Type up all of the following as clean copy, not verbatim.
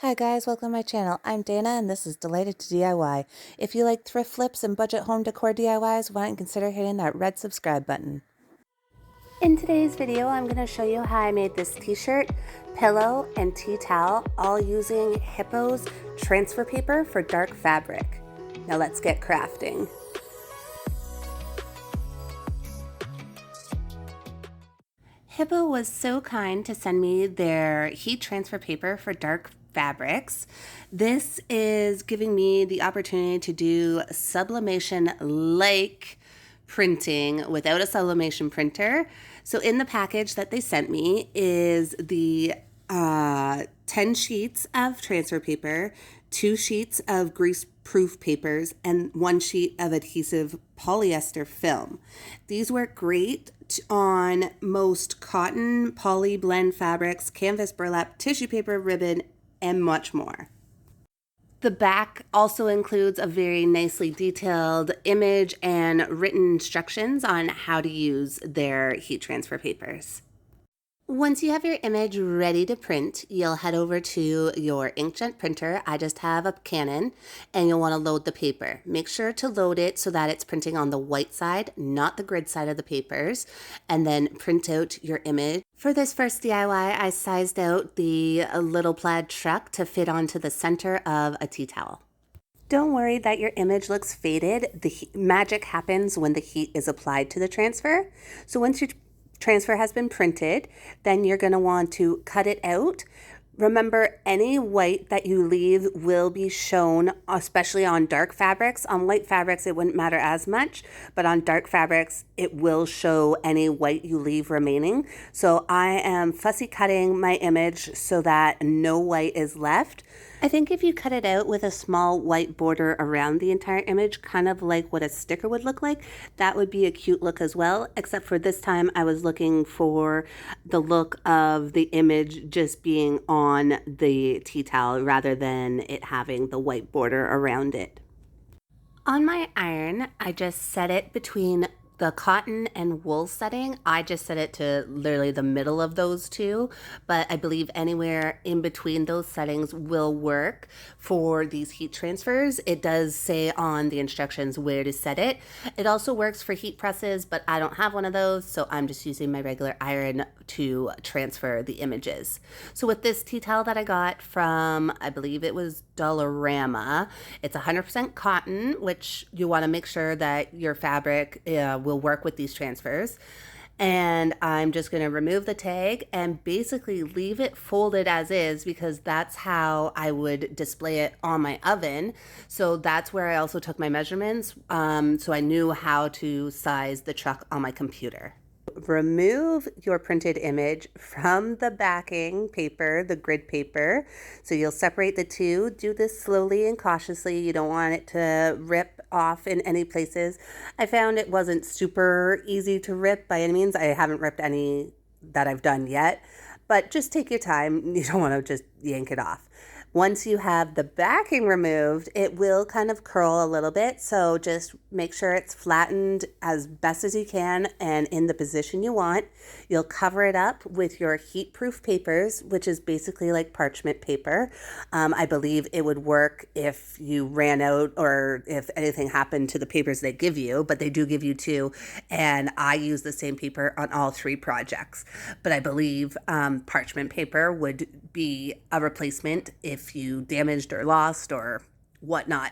Hi guys, welcome to my channel. I'm Dana and this is Delighted to DIY. If you like thrift flips and budget home decor DIYs, why don't you consider hitting that red subscribe button. In today's video, I'm going to show you how I made this t-shirt, pillow, and tea towel, all using Hiipoo's transfer paper for dark fabric. Now let's get crafting. Hiipoo was so kind to send me their heat transfer paper for dark fabrics. This is giving me the opportunity to do sublimation-like printing without a sublimation printer. So in the package that they sent me is the 10 sheets of transfer paper, 2 sheets of grease-proof papers, and 1 sheet of adhesive polyester film. These work great on most cotton, poly blend fabrics, canvas, burlap, tissue paper, ribbon, and much more. The back also includes a very nicely detailed image and written instructions on how to use their heat transfer papers. Once you have your image ready to print, you'll head over to your inkjet printer. I just have a Canon, and you'll want to load the paper. Make sure to load it so that it's printing on the white side, not the grid side of the papers, and then print out your image. For this first DIY, I sized out the little plaid truck to fit onto the center of a tea towel. Don't worry that your image looks faded. The magic happens when the heat is applied to the transfer. So once your transfer has been printed, then you're going to want to cut it out. Remember, any white that you leave will be shown, especially on dark fabrics. On light fabrics, it wouldn't matter as much, but on dark fabrics, it will show any white you leave remaining. So I am fussy cutting my image so that no white is left. I think if you cut it out with a small white border around the entire image, kind of like what a sticker would look like, that would be a cute look as well, except for this time I was looking for the look of the image just being on the tea towel rather than it having the white border around it. On my iron, I just set it between the cotton and wool setting. I just set it to literally the middle of those two, but I believe anywhere in between those settings will work for these heat transfers. It does say on the instructions where to set it. It also works for heat presses, but I don't have one of those, so I'm just using my regular iron to transfer the images. So with this tea towel that I got from, I believe it was Dollarama, it's 100% cotton, which you want to make sure that your fabric will work with these transfers. And I'm just going to remove the tag and basically leave it folded as is because that's how I would display it on my oven. So that's where I also took my measurements, so I knew how to size the truck on my computer. Remove your printed image from the backing paper, the grid paper. So you'll separate the two. Do this slowly and cautiously. You don't want it to rip off in any places. I found it wasn't super easy to rip by any means. I haven't ripped any that I've done yet, but just take your time. You don't want to just yank it off. Once you have the backing removed, it will kind of curl a little bit, so just make sure it's flattened as best as you can and in the position you want. You'll cover it up with your heat-proof papers, which is basically like parchment paper. I believe it would work if you ran out or if anything happened to the papers they give you, but they do give you 2, and I use the same paper on all 3 projects. But I believe parchment paper would be a replacement if you damaged or lost or whatnot.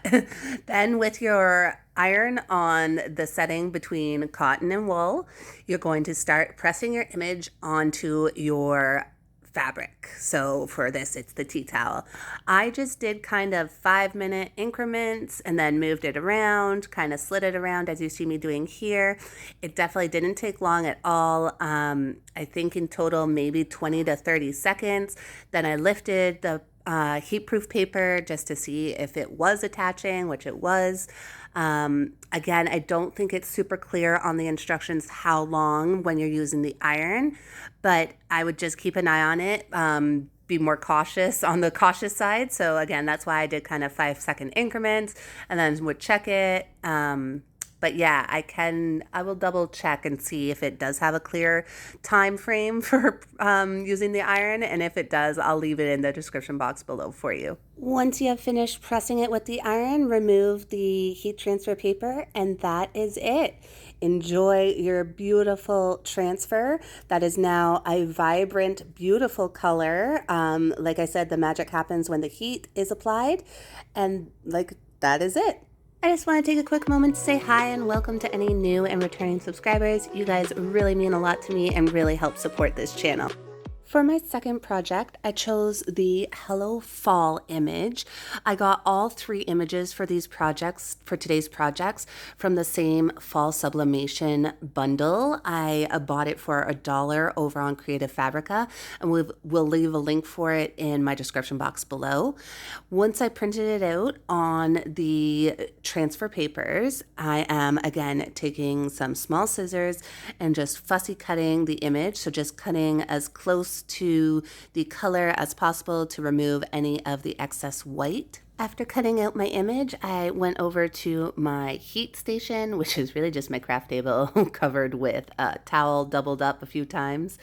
Then with your iron on the setting between cotton and wool, you're going to start pressing your image onto your fabric. So for this, it's the tea towel. I just did kind of 5-minute increments and then moved it around, kind of slid it around as you see me doing here. It definitely didn't take long at all. I think in total, maybe 20 to 30 seconds. Then I lifted the heat-proof paper just to see if it was attaching, which it was. Again, I don't think it's super clear on the instructions how long when you're using the iron, but I would just keep an eye on it, be more cautious on the cautious side. So again, that's why I did kind of 5-second increments and then would check it. But But yeah, I will double check and see if it does have a clear time frame for using the iron. And if it does, I'll leave it in the description box below for you. Once you have finished pressing it with the iron, remove the heat transfer paper, and that is it. Enjoy your beautiful transfer. That is now a vibrant, beautiful color. Like I said, the magic happens when the heat is applied, and like that is it. I just want to take a quick moment to say hi and welcome to any new and returning subscribers. You guys really mean a lot to me and really help support this channel. For my second project, I chose the Hello Fall image. I got all 3 images for these projects, for today's projects, from the same Fall Sublimation Bundle. I bought it for $1 over on Creative Fabrica, and we'll leave a link for it in my description box below. Once I printed it out on the transfer papers, I am again taking some small scissors and just fussy cutting the image, so just cutting as close to the color as possible to remove any of the excess white. After cutting out my image, I went over to my heat station, which is really just my craft table covered with a towel doubled up a few times.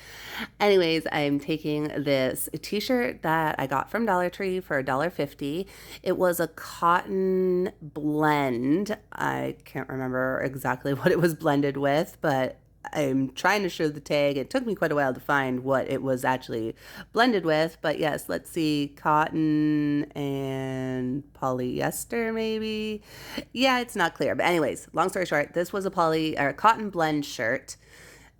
Anyways, I'm taking this t-shirt that I got from Dollar Tree for $1.50. It was a cotton blend. I can't remember exactly what it was blended with, but I'm trying to show the tag. It took me quite a while to find what it was actually blended with, but yes, let's see, cotton and polyester maybe. Yeah, it's not clear, but anyways, long story short, this was a cotton blend shirt,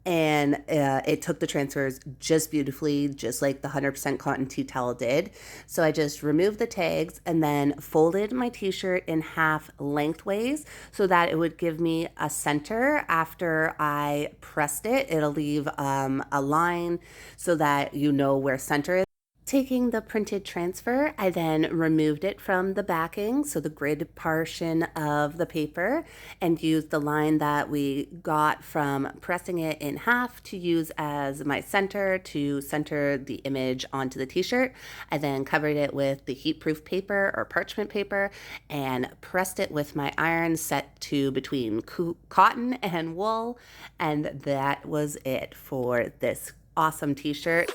and it took the transfers just beautifully, just like the 100% cotton tea towel did. So I just removed the tags and then folded my t-shirt in half lengthways so that it would give me a center. After I pressed it, it'll leave a line so that you know where center is. Taking the printed transfer, I then removed it from the backing, so the grid portion of the paper, and used the line that we got from pressing it in half to use as my center to center the image onto the t-shirt. I then covered it with the heat-proof paper or parchment paper and pressed it with my iron set to between cotton and wool, and that was it for this awesome t-shirt.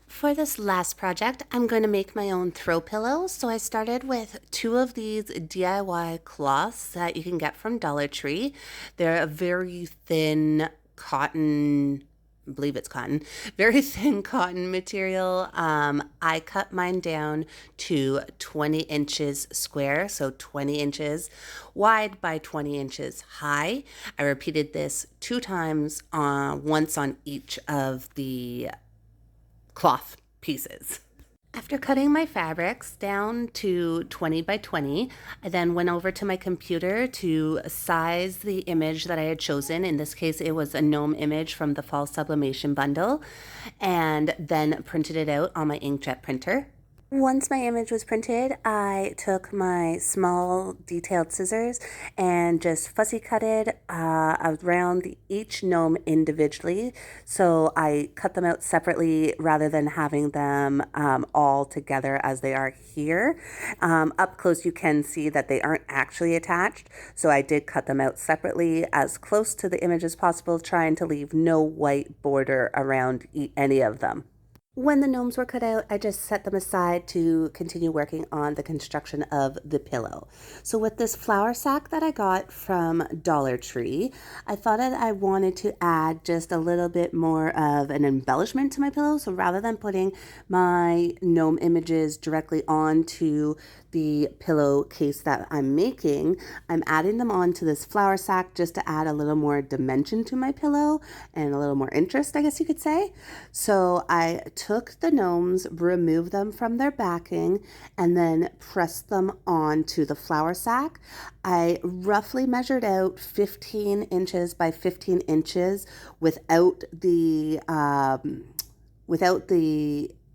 For this last project, I'm going to make my own throw pillow. So I started with 2 of these DIY cloths that you can get from Dollar Tree. They're a very thin cotton, I believe it's cotton, very thin cotton material. I cut mine down to 20 inches square, so 20 inches wide by 20 inches high. I repeated this 2 times, once on each of the cloth pieces. After cutting my fabrics down to 20 by 20, I then went over to my computer to size the image that I had chosen. In this case, it was a Gnome image from the Fall Sublimation Bundle, and then printed it out on my inkjet printer. Once my image was printed, I took my small detailed scissors and just fussy cutted around each gnome individually. So I cut them out separately rather than having them all together as they are here. Up close you can see that they aren't actually attached. So I did cut them out separately as close to the image as possible, trying to leave no white border around any of them. When the gnomes were cut out, I just set them aside to continue working on the construction of the pillow. So with this flour sack that I got from Dollar Tree, I thought that I wanted to add just a little bit more of an embellishment to my pillow. So rather than putting my gnome images directly onto the pillowcase that I'm making, I'm adding them onto this flour sack just to add a little more dimension to my pillow and a little more interest, I guess you could say. So I took the gnomes, removed them from their backing, and then pressed them onto the flour sack. I roughly measured out 15 inches by 15 inches without the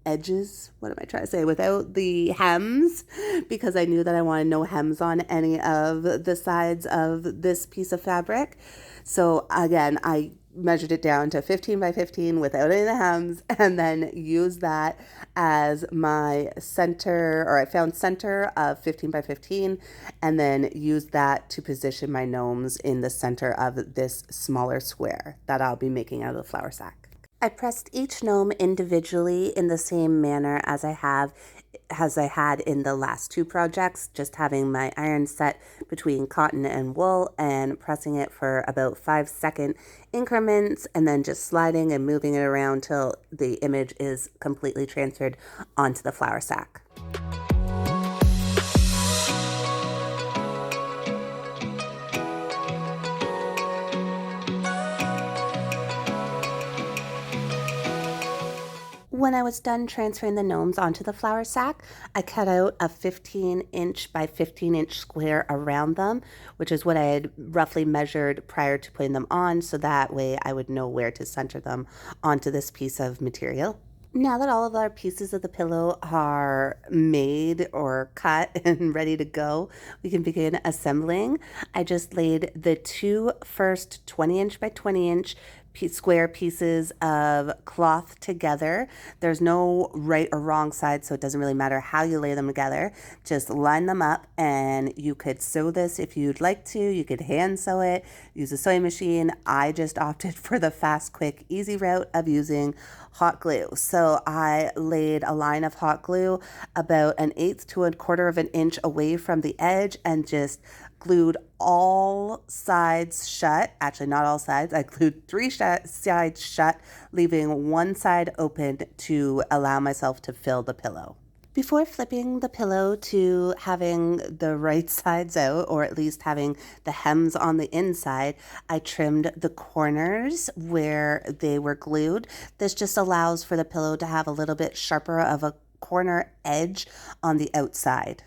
edges, what am I trying to say, without the hems, because I knew that I wanted no hems on any of the sides of this piece of fabric. So again, I measured it down to 15 by 15 without any of the hems, and then used that as my center, or I found center of 15 by 15, and then used that to position my gnomes in the center of this smaller square that I'll be making out of the flour sack. I pressed each gnome individually in the same manner as I had in the last two projects, just having my iron set between cotton and wool and pressing it for about 5-second increments, and then just sliding and moving it around till the image is completely transferred onto the flour sack. When I was done transferring the gnomes onto the flour sack, I cut out a 15-inch by 15-inch square around them, which is what I had roughly measured prior to putting them on, so that way I would know where to center them onto this piece of material. Now that all of our pieces of the pillow are made or cut and ready to go, we can begin assembling. I just laid the two first 20-inch by 20-inch square pieces of cloth together. There's no right or wrong side, so it doesn't really matter how you lay them together. Just line them up, and you could sew this if you'd like to. You could hand sew it, use a sewing machine. I just opted for the fast, quick, easy route of using hot glue. So I laid a line of hot glue about 1/8 to 1/4 of an inch away from the edge and just glued all sides shut. Actually, not all sides. I glued 3 sides shut, leaving one side open to allow myself to fill the pillow. Before flipping the pillow to having the right sides out, or at least having the hems on the inside, I trimmed the corners where they were glued. This just allows for the pillow to have a little bit sharper of a corner edge on the outside.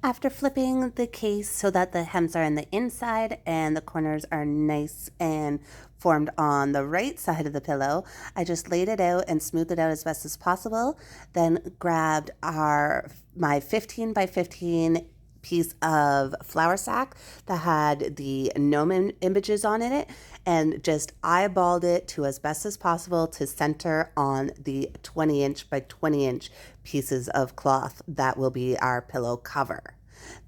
After flipping the case so that the hems are in the inside and the corners are nice and formed on the right side of the pillow, I just laid it out and smoothed it out as best as possible. Then grabbed my 15 by 15 piece of flour sack that had the gnome images on it, and just eyeballed it to as best as possible to center on the 20-inch by 20-inch pieces of cloth that will be our pillow cover.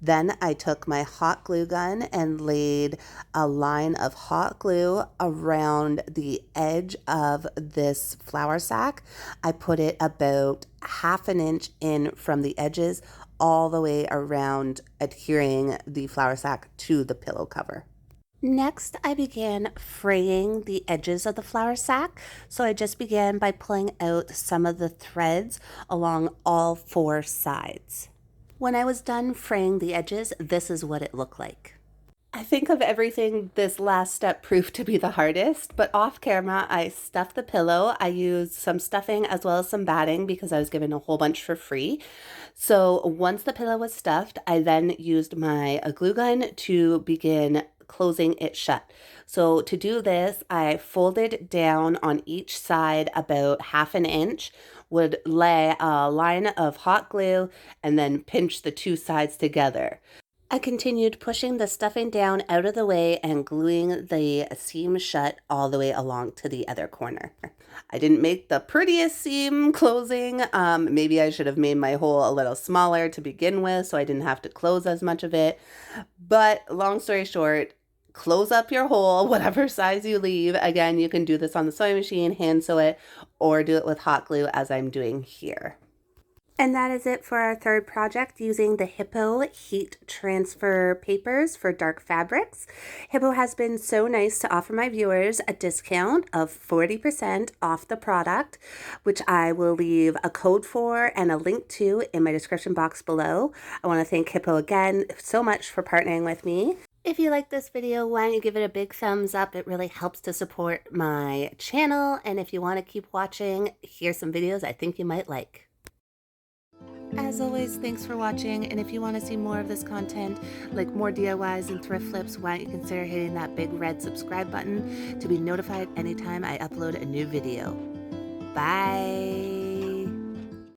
Then I took my hot glue gun and laid a line of hot glue around the edge of this flour sack. I put it about 1/2 inch in from the edges all the way around, adhering the flour sack to the pillow cover. Next, I began fraying the edges of the flour sack. So I just began by pulling out some of the threads along all 4 sides. When I was done fraying the edges, this is what it looked like. I think of everything, this last step proved to be the hardest, but off camera, I stuffed the pillow. I used some stuffing as well as some batting because I was given a whole bunch for free. So once the pillow was stuffed, I then used my glue gun to begin closing it shut. So to do this, I folded down on each side about 1/2 inch, would lay a line of hot glue, and then pinch the 2 sides together. I continued pushing the stuffing down out of the way and gluing the seam shut all the way along to the other corner. I didn't make the prettiest seam closing. Maybe I should have made my hole a little smaller to begin with so I didn't have to close as much of it. But long story short, close up your hole, whatever size you leave. Again, you can do this on the sewing machine, hand sew it, or do it with hot glue as I'm doing here. And that is it for our third project using the Hiipoo heat transfer papers for dark fabrics. Hiipoo has been so nice to offer my viewers a discount of 40% off the product, which I will leave a code for and a link to in my description box below. I want to thank Hiipoo again so much for partnering with me. If you like this video, why don't you give it a big thumbs up? It really helps to support my channel. And if you want to keep watching, here's some videos I think you might like. As always, thanks for watching, and if you want to see more of this content, like more DIYs and thrift flips, why don't you consider hitting that big red subscribe button to be notified anytime I upload a new video. Bye!